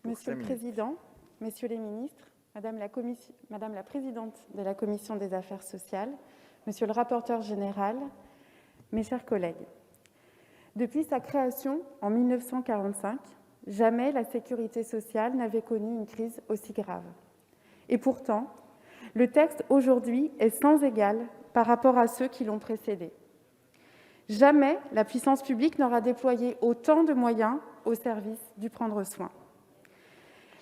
Monsieur le Président, Messieurs les ministres, Madame la Présidente de la Commission des Affaires sociales, Monsieur le rapporteur général, mes chers collègues. Depuis sa création en 1945, jamais la sécurité sociale n'avait connu une crise aussi grave. Et pourtant, le texte aujourd'hui est sans égal par rapport à ceux qui l'ont précédé. Jamais la puissance publique n'aura déployé autant de moyens au service du prendre soin.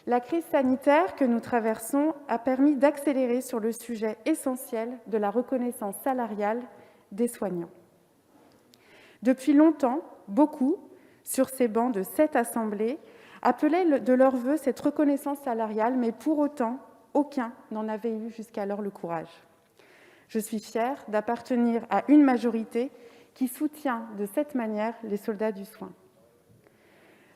La crise sanitaire que nous traversons a permis d'accélérer sur le sujet essentiel de la reconnaissance salariale des soignants. Depuis longtemps, beaucoup, sur ces bancs de cette Assemblée, appelaient de leur vœu cette reconnaissance salariale, mais pour autant, aucun n'en avait eu jusqu'alors le courage. Je suis fière d'appartenir à une majorité qui soutient de cette manière les soldats du soin.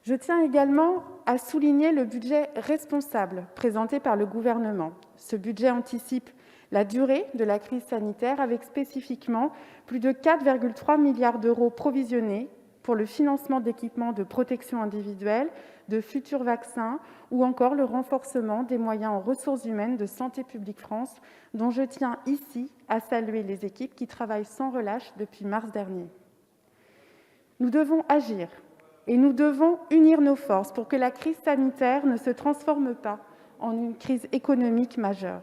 Je tiens également à souligner le budget responsable présenté par le gouvernement. Ce budget anticipe la durée de la crise sanitaire avec spécifiquement plus de 4,3 milliards d'euros provisionnés pour le financement d'équipements de protection individuelle, de futurs vaccins ou encore le renforcement des moyens en ressources humaines de Santé publique France, dont je tiens ici à saluer les équipes qui travaillent sans relâche depuis mars dernier. Nous devons agir et nous devons unir nos forces pour que la crise sanitaire ne se transforme pas en une crise économique majeure.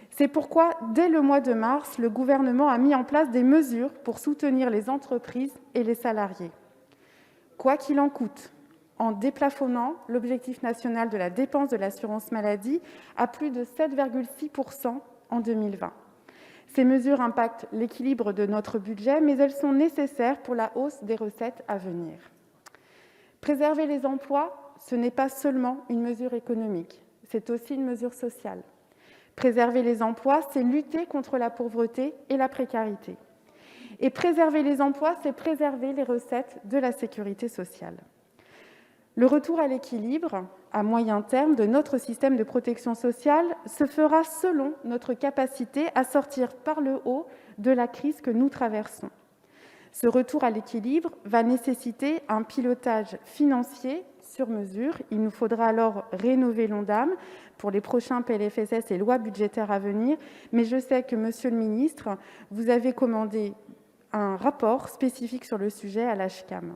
C'est pourquoi, dès le mois de mars, le gouvernement a mis en place des mesures pour soutenir les entreprises et les salariés. Quoi qu'il en coûte, en déplafonnant l'objectif national de la dépense de l'assurance maladie à plus de 7,6% en 2020. Ces mesures impactent l'équilibre de notre budget, mais elles sont nécessaires pour la hausse des recettes à venir. Préserver les emplois, ce n'est pas seulement une mesure économique, c'est aussi une mesure sociale. Préserver les emplois, c'est lutter contre la pauvreté et la précarité. Et préserver les emplois, c'est préserver les recettes de la sécurité sociale. Le retour à l'équilibre, à moyen terme, de notre système de protection sociale se fera selon notre capacité à sortir par le haut de la crise que nous traversons. Ce retour à l'équilibre va nécessiter un pilotage financier sur mesure. Il nous faudra alors rénover l'Ondam pour les prochains PLFSS et lois budgétaires à venir. Mais je sais que, Monsieur le ministre, vous avez commandé un rapport spécifique sur le sujet à l'AGCAM.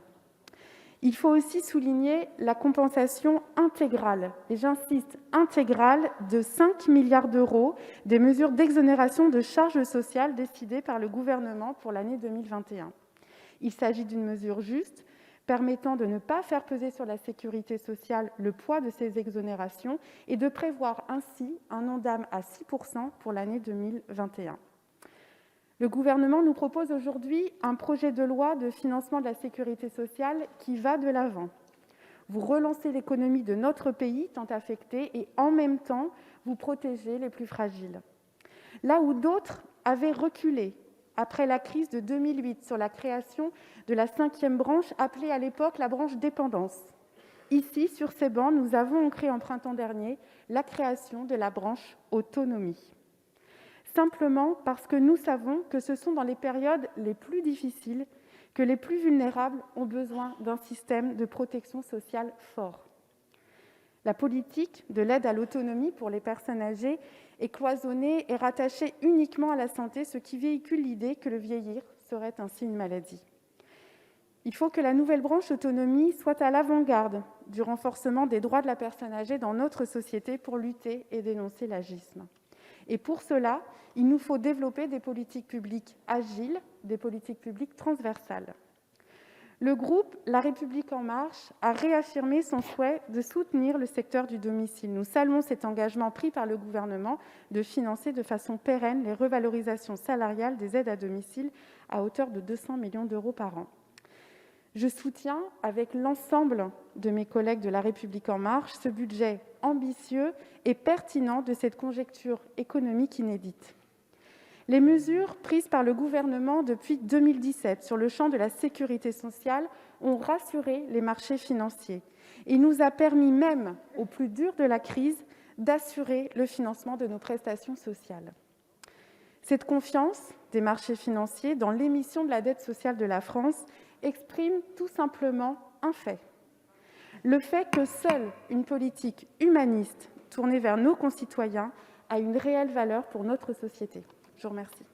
Il faut aussi souligner la compensation intégrale, et j'insiste, intégrale, de 5 milliards d'euros des mesures d'exonération de charges sociales décidées par le gouvernement pour l'année 2021. Il s'agit d'une mesure juste, permettant de ne pas faire peser sur la sécurité sociale le poids de ces exonérations et de prévoir ainsi un Ondam à 6% pour l'année 2021. Le gouvernement nous propose aujourd'hui un projet de loi de financement de la sécurité sociale qui va de l'avant. Vous relancez l'économie de notre pays tant affecté et en même temps, vous protégez les plus fragiles. Là où d'autres avaient reculé après la crise de 2008 sur la création de la 5e branche, appelée à l'époque la branche dépendance. Ici, sur ces bancs, nous avons ancré en printemps dernier la création de la branche autonomie. Simplement parce que nous savons que ce sont dans les périodes les plus difficiles que les plus vulnérables ont besoin d'un système de protection sociale fort. La politique de l'aide à l'autonomie pour les personnes âgées est cloisonnée et rattachée uniquement à la santé, ce qui véhicule l'idée que le vieillir serait ainsi une maladie. Il faut que la nouvelle branche autonomie soit à l'avant-garde du renforcement des droits de la personne âgée dans notre société pour lutter et dénoncer l'agisme. Et pour cela, il nous faut développer des politiques publiques agiles, des politiques publiques transversales. Le groupe La République En Marche a réaffirmé son souhait de soutenir le secteur du domicile. Nous saluons cet engagement pris par le gouvernement de financer de façon pérenne les revalorisations salariales des aides à domicile à hauteur de 200 millions d'euros par an. Je soutiens, avec l'ensemble de mes collègues de La République En Marche, ce budget ambitieux et pertinent de cette conjoncture économique inédite. Les mesures prises par le gouvernement depuis 2017 sur le champ de la sécurité sociale ont rassuré les marchés financiers et nous a permis même, au plus dur de la crise, d'assurer le financement de nos prestations sociales. Cette confiance des marchés financiers dans l'émission de la dette sociale de la France exprime tout simplement un fait. le fait que seule une politique humaniste tournée vers nos concitoyens a une réelle valeur pour notre société. Je vous remercie.